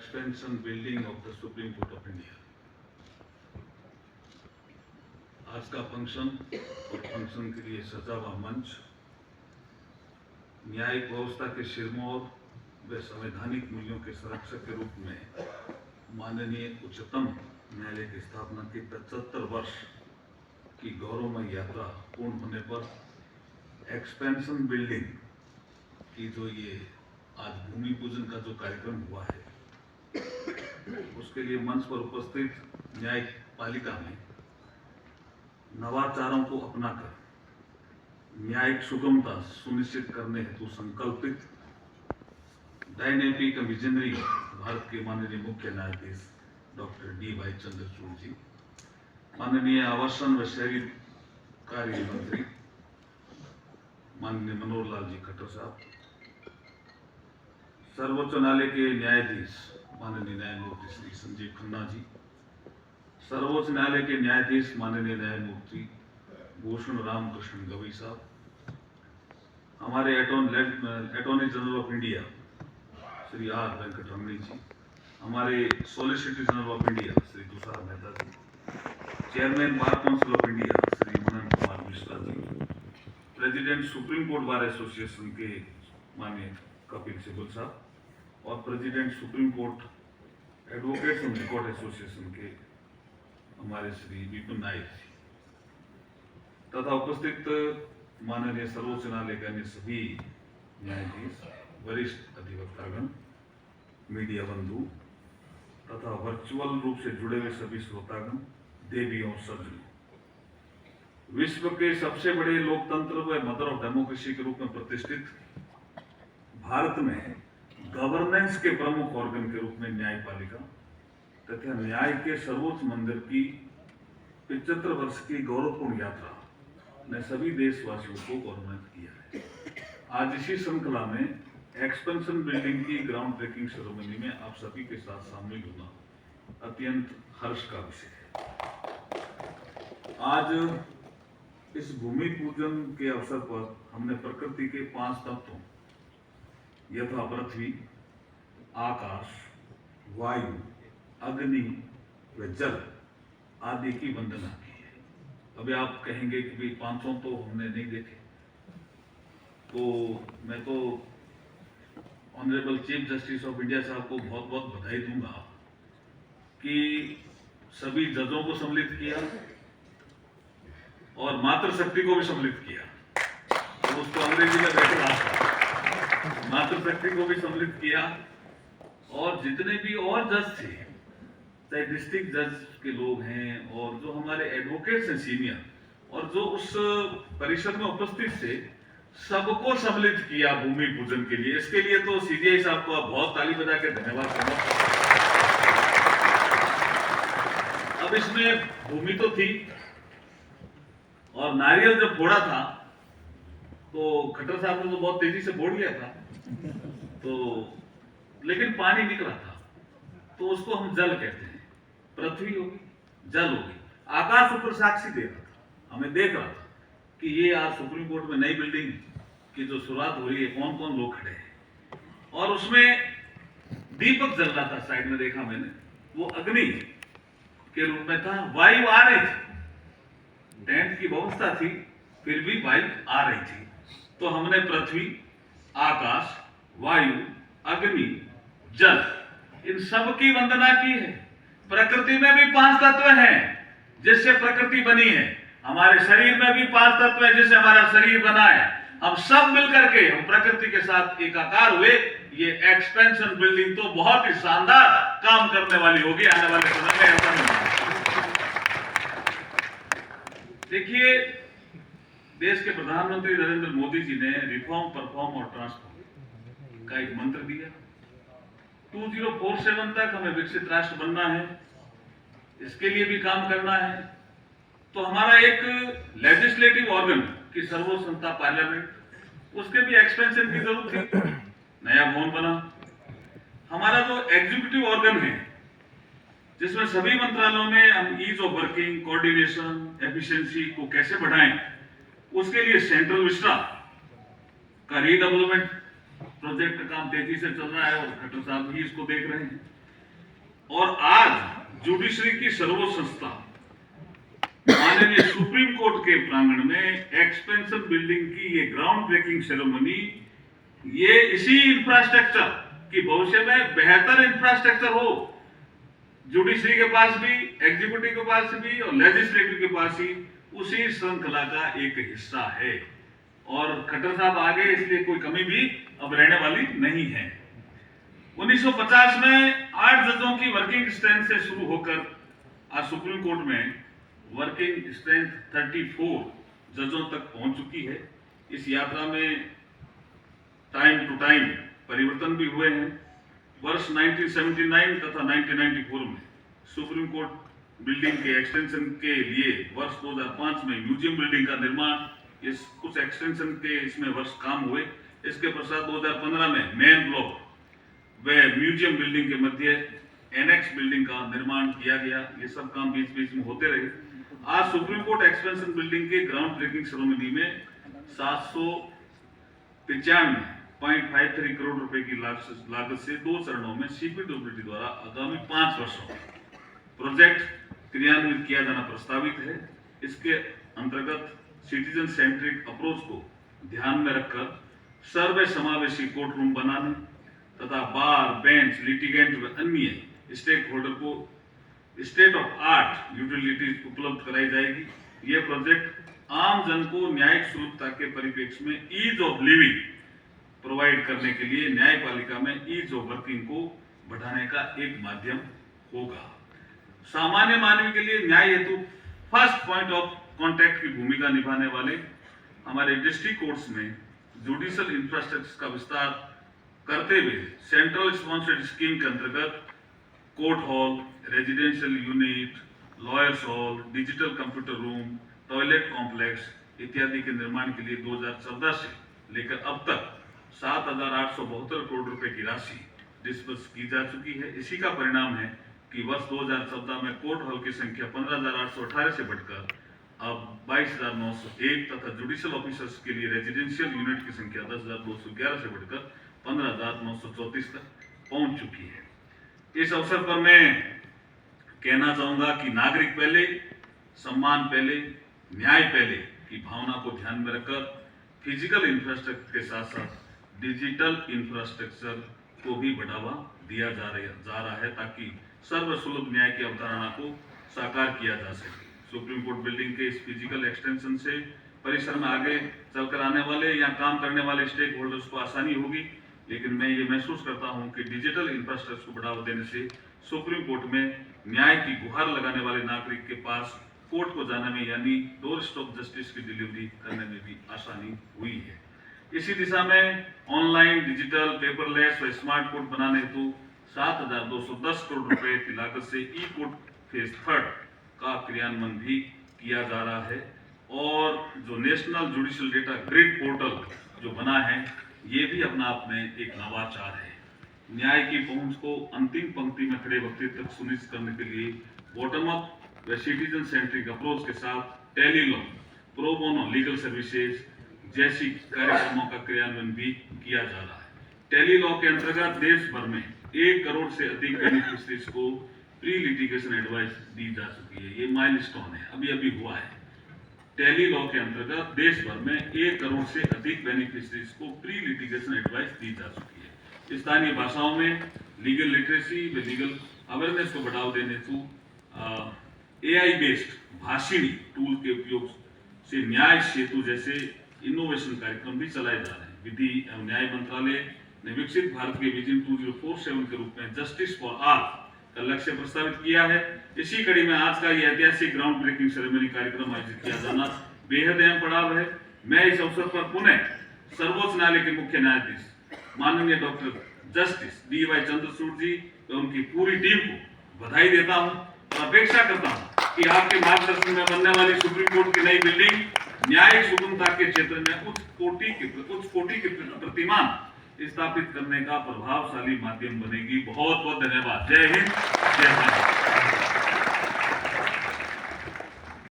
expansion building of the Supreme Court of India. आज का function और फंक्शन के लिए सजा हुआ मंच न्यायिक व्यवस्था के सिरमौर व संवैधानिक मूल्यों के संरक्षक के रूप में माननीय उच्चतम न्यायालय की स्थापना की 75 वर्ष की गौरवमय यात्रा पूर्ण होने पर एक्सपेंशन बिल्डिंग की जो ये आज भूमि पूजन का जो कार्यक्रम हुआ है उसके लिए मंच पर उपस्थित न्यायपालिका में नवाचारों को अपनाकर न्यायिक सुगमता सुनिश्चित करने हेतु संकल्पित डायनेमिक विजनरी भारत के माननीय मुख्य न्यायाधीश डॉक्टर D.Y. चंद्रचूड़ जी, माननीय आवासन व शहरी कार्य मंत्री माननीय मनोहर लाल जी खट्टर साहब, सर्वोच्च न्यायालय के न्यायाधीश माननीय न्यायमूर्ति श्री संजीव खन्ना जी, सर्वोच्च न्यायालय के न्यायाधीश माननीय न्यायमूर्ति भूषण राम कृष्ण गवई साहब, हमारे attorney general of India Shri R. Venkataramani ji, हमारे solicitor general of India Shri Tushar Mehta ji, chairman bar council of India Shri Manan Kumar Mishra ji, president supreme court bar association के माननीय कपिल सिब्बल साहब और president supreme court advocates and record association के हमारे श्री विपिन नायक जी तथा उपस्थित माननीय सर्वोच्च न्यायालय के अन्य सभी न्यायाधीश, वरिष्ठ अधिवक्तागण, मीडिया बंधु तथा वर्चुअल रूप से जुड़े हुए सभी श्रोतागण, देवियों और सज्जनों, विश्व के सबसे बड़े लोकतंत्र व मदर ऑफ डेमोक्रेसी के रूप में प्रतिष्ठित भारत में गवर्नेंस के प्रमुख ऑर्गन के रूप में न्यायपालिका तथा न्याय के सर्वोच्च मंदिर की 75 वर्ष की गौरवपूर्ण यात्रा ने सभी देशवासियों को गौरवान्वित किया है। आज इसी श्रृंखला में एक्सपेंशन बिल्डिंग की ग्राउंड ब्रेकिंग सेरेमनी में आप सभी के साथ शामिल होना अत्यंत हर्ष का विषय है। आज इस भूमि पूजन के अवसर पर हमने प्रकृति के 5 तत्वों यथा पृथ्वी, आकाश, वायु, अग्नि व जल आदि की वंदना की है। अभी आप कहेंगे कि भाई 500 तो हमने नहीं देखे, तो मैं तो honourable chief justice of India साहब को बहुत बहुत बधाई दूंगा कि सभी जजों को सम्मिलित किया और मातृशक्ति को भी सम्मिलित किया। तो उसको अंग्रेजी में बैठ रहा था, मातृशक्ति को भी सम्मिलित किया और जितने भी और जज थे, चाहे डिस्ट्रिक्ट जज के लोग हैं और जो हमारे एडवोकेट्स हैं सीनियर और जो उस परिषद में उपस्थित थे, सबको सम्मिलित किया भूमि पूजन के लिए। इसके लिए तो CJI साहब को आप बहुत ताली बजा के धन्यवाद करना। अब इसमें भूमि तो थी और नारियल जब फोड़ा था तो खट्टर साहब ने तो बहुत तेजी से फोड़ लिया था, तो लेकिन पानी निकला था, तो उसको हम जल कहते हैं। पृथ्वी होगी, जल होगी, आकाश ऊपर साक्षी दे रहा था, हमें देख रहा था कि ये आज सुप्रीम कोर्ट में नई बिल्डिंग की जो शुरुआत हो रही है, कौन कौन लोग खड़े हैं। और उसमें दीपक जल रहा था, साइड में देखा मैंने, वो अग्नि के रूप में था। वायु आ रही थी, टेंट की व्यवस्था थी, फिर भी वायु आ रही थी। तो हमने पृथ्वी, आकाश, वायु, अग्नि, जल, इन सब की वंदना की है। प्रकृति में भी 5 तत्व हैं जिससे प्रकृति बनी है, हमारे शरीर में भी 5 तत्व है जिससे हमारा शरीर बना है। हम सब मिलकर के हम प्रकृति के साथ एकाकार हुए। ये एक्सपेंशन बिल्डिंग तो बहुत ही शानदार काम करने वाली होगी आने वाले समय में। ऐसा नहीं, देखिए, देश के प्रधानमंत्री नरेंद्र मोदी जी ने रिफॉर्म, परफॉर्म और ट्रांसफॉर्म का एक मंत्र दिया। 2047 तक हमें विकसित राष्ट्र बनना है, इसके लिए भी काम करना है। तो हमारा एक लेजिस्लेटिव ऑर्गन की सर्वोच्च संस्था पार्लियामेंट, उसके भी एक्सपेंशन की जरूरत थी, नया भवन बना। हमारा जो एग्जीक्यूटिव ऑर्गन है जिसमें सभी मंत्रालयों में हम ease of working, coordination, efficiency को कैसे बढ़ाएं, उसके लिए सेंट्रल विस्टा का रीडेवलपमेंट प्रोजेक्ट का काम तेजी से चल रहा है और खट्टर साहब भी इसको देख रहे हैं। और आज जुडिशरी की सर्वोच्च संस्था माननीय सुप्रीम कोर्ट के प्रांगण में एक्सपेंशन बिल्डिंग की ये ग्राउंड ब्रेकिंग सेरेमनी, ये इसी इंफ्रास्ट्रक्चर की भविष्य में बेहतर इंफ्रास्ट्रक्चर हो, जुडिशरी के पास भी, एग्जीक्यूटिव के पास भी और लेजिस्लेटिव के पास ही, उसी श्रृंखला का एक हिस्सा है। और खट्टर साहब आगे, इसलिए कोई कमी भी अब रहने वाली नहीं है। 1950 में 8 जजों की वर्किंग स्ट्रेंथ से शुरू होकर आज सुप्रीम कोर्ट में वर्किंग स्ट्रेंथ 34 जजों तक पहुंच चुकी है। इस यात्रा में टाइम टू टाइम परिवर्तन भी हुए हैं। वर्ष 1979 तथा 1994 में सुप्रीम कोर्ट बिल्डिंग के एक्सटेंशन के लिए वर्ष 2005 में म्यूजियम बिल्डिंग का निर्माण, इस कुछ एक्सटेंशन के इसमें वर्ष काम हुए। इसके पश्चात 2015 में मेन ब्लॉक व म्यूजियम बिल्डिंग के मध्य एनेक्स बिल्डिंग का निर्माण किया गया। ये सब काम बीच बीच में होते रहे। आज सुप्रीम कोर्ट एक्सपेंशन बिल्डिंग के ग्राउंड ब्रेकिंग सेरेमनी में 795.53 करोड़ रुपए की लागत से 2 चरणों में सीपीडब्ल्यूडी द्वारा आगामी 5 वर्षों में प्रोजेक्ट क्रियान्वित किया जाना प्रस्तावित है। इसके अंतर्गत सिटीजन सेंट्रिक अप्रोच को ध्यान में रखकर सर्व समावेशी कोर्ट रूम बनाने तथा बार, बेंच, लिटिगेंट व अन्य स्टेक होल्डर को स्टेट ऑफ आर्ट यूटिलिटीज उपलब्ध कराई जाएगी। यह प्रोजेक्ट आम जन को न्यायिक सुलभता के परिप्रेक्ष्य में ईज ऑफ लिविंग प्रोवाइड करने के लिए न्यायपालिका में ईज ऑफ वर्किंग को बढ़ाने का एक माध्यम होगा। सामान्य मानवी के लिए न्याय हेतु फर्स्ट पॉइंट ऑफ कांटेक्ट की भूमिका निभाने वाले हमारे डिस्ट्रिक्ट कोर्ट्स में जुडिशियल इंफ्रास्ट्रक्चर का विस्तार करते हुए सेंट्रल स्पॉन्सर्ड स्कीम के अंतर्गत court hall, residential unit, lawyers hall, digital computer room, toilet complex इत्यादि के निर्माण के लिए 2014 से लेकर अब तक 7,872 करोड़ रुपए की राशि डिस्बर्स की जा चुकी है। इसी का परिणाम है कि वर्ष 2014 में कोर्ट हॉल की संख्या 15,818 से बढ़कर अब 22,901 तथा जुडिशियल ऑफिसर्स के लिए रेजिडेंशियल यूनिट की संख्या 10,211 से बढ़कर 15,934 तक पहुंच चुकी है। इस अवसर पर मैं कहना चाहूंगा कि नागरिक पहले, सम्मान पहले, न्याय पहले की भावना को ध्यान में रखकर फिजिकल इंफ्रास्ट्रक्चर के साथ साथ डिजिटल इंफ्रास्ट्रक्चर को भी बढ़ावा दिया जा रहा है ताकि सर्वसुलभ न्याय की अवधारणा को साकार किया जा सके। सुप्रीम कोर्ट बिल्डिंग के इस फिजिकल एक्सटेंशन से परिसर में आगे चलकर आने वाले या काम करने वाले स्टेक होल्डर्स को आसानी होगी, लेकिन मैं ये महसूस करता हूं कि डिजिटल इंफ्रास्ट्रक्चर को बढ़ावा देने से सुप्रीम कोर्ट में न्याय की गुहार लगाने वाले नागरिक के पास कोर्ट को जाने में यानी डोर स्टॉप जस्टिस की डिलीवरी करने में भी आसानी हुई है। इसी दिशा में ऑनलाइन, डिजिटल, पेपरलेस व स्मार्ट कोर्ट बनाने हेतु 7,210 करोड़ रुपए की लागत से ई कोर्ट फेज 3 का क्रियान्वयन भी किया जा रहा है। और जो national judicial data grid portal जो बना है, ये भी अपना आप में एक नवाचार है। न्याय की पहुंच को अंतिम पंक्ति में खड़े व्यक्ति तक सुनिश्चित करने के लिए बॉटम अप व सिटीजन सेंट्रिक अप्रोच के साथ Tele-Law, pro bono legal services जैसी कार्यक्रमों का क्रियान्वयन भी किया जा रहा है। टेलीलॉ के अंतर्गत देश भर में 1 करोड़ से अधिक बेनिफिशरीज को प्री लिटिगेशन एडवाइस दी जा चुकी है। ये माइलस्टोन है, अभी अभी हुआ है। टेलीलॉ के अंतर्गत देश भर में 1 करोड़ से अधिक बेनिफिशरीज को प्री लिटिगेशन एडवाइस दी जा चुकी है। स्थानीय भाषाओं में लीगल लिटरेसी व लीगल अवेयरनेस को बढ़ावा देने हेतु AI बेस्ड भाषिणी टूल के उपयोग से न्याय सेतु जैसे इनोवेशन कार्यक्रम भी चलाए जा रहे हैं। विधि एवं न्याय मंत्रालय ने विकसित भारत के विजन 2047 के रूप में जस्टिस फॉर ऑल का लक्ष्य प्रस्तावित किया है। इसी कड़ी में आज का यह ऐतिहासिक ग्राउंड ब्रेकिंग सेरेमनी कार्यक्रम आयोजित किया जाना बेहद अहम पड़ाव है। मैं इस अवसर पर पुनः सर्वोच्च न्यायालय के मुख्य न्यायाधीश माननीय डॉक्टर जस्टिस DY चंद्रचूड़ जी और उनकी पूरी टीम को बधाई देता हूं और अपेक्षा करता हूं कि आपके मार्गदर्शन में बनने वाली सुप्रीम कोर्ट की नई बिल्डिंग न्यायिक सुगमता के क्षेत्र में उच्च कोटि के प्रतिमान स्थापित करने का प्रभावशाली माध्यम बनेगी। बहुत बहुत धन्यवाद। जय हिंद, जय भारत।